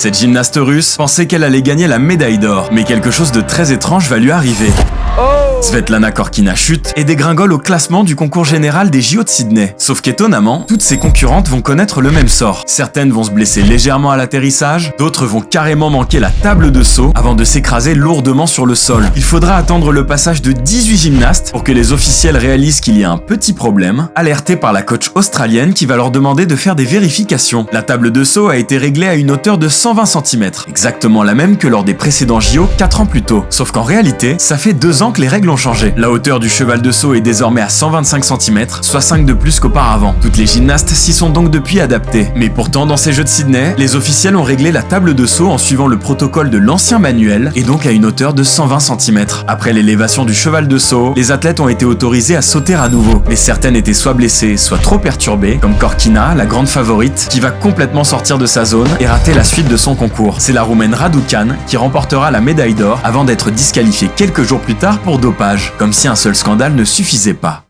Cette gymnaste russe pensait qu'elle allait gagner la médaille d'or, mais quelque chose de très étrange va lui arriver. Svetlana Korkina chute et dégringole au classement du concours général des JO de Sydney. Sauf qu'étonnamment, toutes ses concurrentes vont connaître le même sort. Certaines vont se blesser légèrement à l'atterrissage, d'autres vont carrément manquer la table de saut avant de s'écraser lourdement sur le sol. Il faudra attendre le passage de 18 gymnastes pour que les officiels réalisent qu'il y a un petit problème, alertés par la coach australienne qui va leur demander de faire des vérifications. La table de saut a été réglée à une hauteur de 120 cm, exactement la même que lors des précédents JO 4 ans plus tôt. Sauf qu'en réalité, ça fait 2 ans que les règles ont changé. La hauteur du cheval de saut est désormais à 125 cm, soit 5 de plus qu'auparavant. Toutes les gymnastes s'y sont donc depuis adaptées. Mais pourtant, dans ces Jeux de Sydney, les officiels ont réglé la table de saut en suivant le protocole de l'ancien manuel et donc à une hauteur de 120 cm. Après l'élévation du cheval de saut, les athlètes ont été autorisés à sauter à nouveau. Mais certaines étaient soit blessées, soit trop perturbées, comme Korkina, la grande favorite, qui va complètement sortir de sa zone et rater la suite de son concours. C'est la Roumaine Raducan qui remportera la médaille d'or avant d'être disqualifiée quelques jours plus tard pour dopage. Comme si un seul scandale ne suffisait pas.